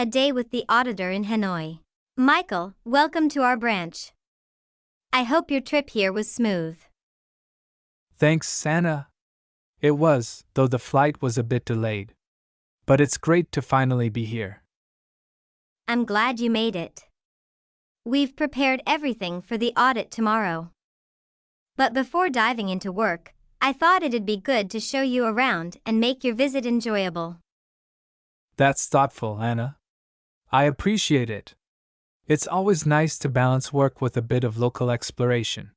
A Day with the Auditor in Hanoi. Michael, welcome to our branch. I hope your trip here was smooth. Thanks, Anna. It was, though the flight was a bit delayed. But it's great to finally be here. I'm glad you made it. We've prepared everything for the audit tomorrow. But before diving into work, I thought it'd be good to show you around and make your visit enjoyable. That's thoughtful, Anna. I appreciate it. It's always nice to balance work with a bit of local exploration.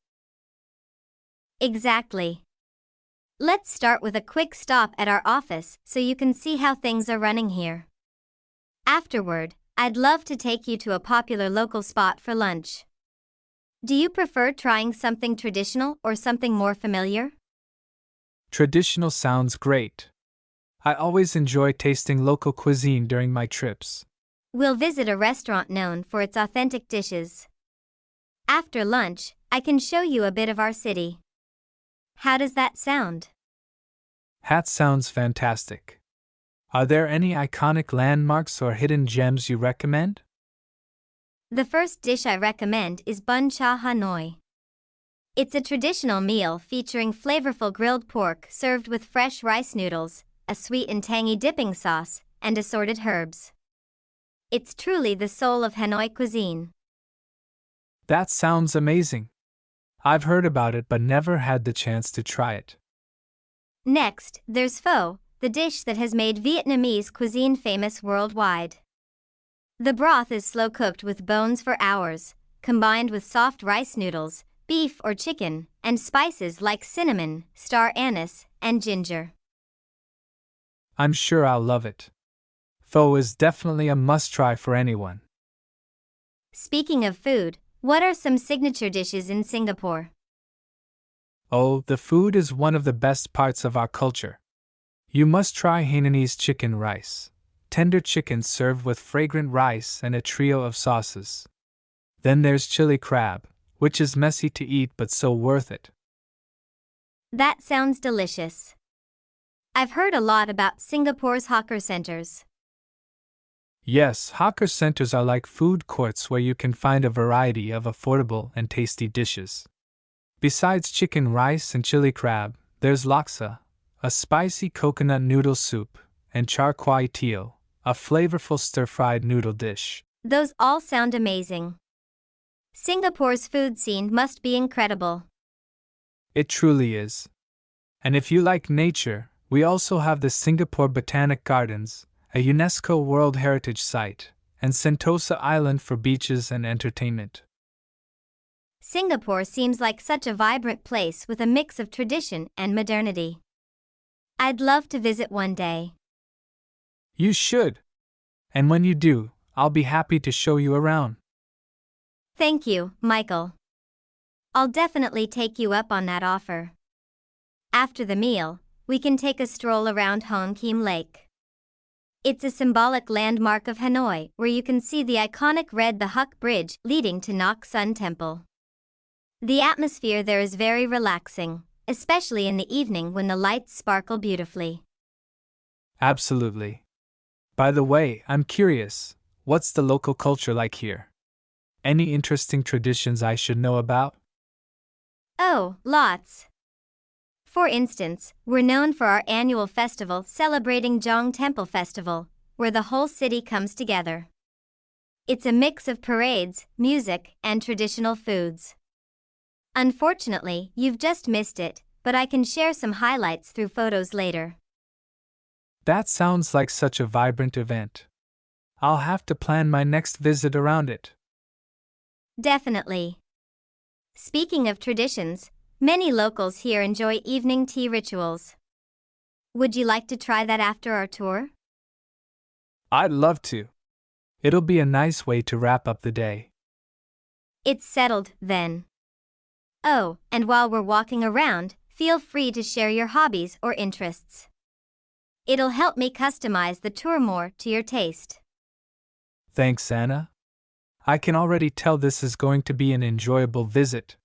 Exactly. Let's start with a quick stop at our office so you can see how things are running here. Afterward, I'd love to take you to a popular local spot for lunch. Do you prefer trying something traditional or something more familiar? Traditional sounds great. I always enjoy tasting local cuisine during my trips. We'll visit a restaurant known for its authentic dishes. After lunch, I can show you a bit of our city. How does that sound? That sounds fantastic. Are there any iconic landmarks or hidden gems you recommend? The first dish I recommend is bun cha Hanoi. It's a traditional meal featuring flavorful grilled pork served with fresh rice noodles, a sweet and tangy dipping sauce, and assorted herbs. It's truly the soul of Hanoi cuisine. That sounds amazing. I've heard about it but never had the chance to try it. Next, there's pho, the dish that has made Vietnamese cuisine famous worldwide. The broth is slow-cooked with bones for hours, combined with soft rice noodles, beef or chicken, and spices like cinnamon, star anise, and ginger. I'm sure I'll love it. Pho is definitely a must-try for anyone. Speaking of food, what are some signature dishes in Singapore? Oh, the food is one of the best parts of our culture. You must try Hainanese chicken rice. Tender chicken served with fragrant rice and a trio of sauces. Then there's chili crab, which is messy to eat but so worth it. That sounds delicious. I've heard a lot about Singapore's hawker centers. Yes, hawker centers are like food courts where you can find a variety of affordable and tasty dishes. Besides chicken rice and chili crab, there's laksa, a spicy coconut noodle soup, and char kway teow, a flavorful stir-fried noodle dish. Those all sound amazing. Singapore's food scene must be incredible. It truly is. And if you like nature, we also have the Singapore Botanic Gardens, a UNESCO World Heritage Site, and Sentosa Island for beaches and entertainment. Singapore seems like such a vibrant place with a mix of tradition and modernity. I'd love to visit one day. You should. And when you do, I'll be happy to show you around. Thank you, Michael. I'll definitely take you up on that offer. After the meal, we can take a stroll around Hon Kim Lake. It's a symbolic landmark of Hanoi where you can see the iconic Red the Huck Bridge leading to Nok Sun Temple. The atmosphere there is very relaxing, especially in the evening when the lights sparkle beautifully. Absolutely. By the way, I'm curious, what's the local culture like here? Any interesting traditions I should know about? Oh, lots. For instance, we're known for our annual festival celebrating Jong Temple Festival, where the whole city comes together. It's a mix of parades, music, and traditional foods. Unfortunately, you've just missed it, but I can share some highlights through photos later. That sounds like such a vibrant event. I'll have to plan my next visit around it. Definitely. Speaking of traditions, many locals here enjoy evening tea rituals. Would you like to try that after our tour? I'd love to. It'll be a nice way to wrap up the day. It's settled, then. Oh, and while we're walking around, feel free to share your hobbies or interests. It'll help me customize the tour more to your taste. Thanks, Anna. I can already tell this is going to be an enjoyable visit.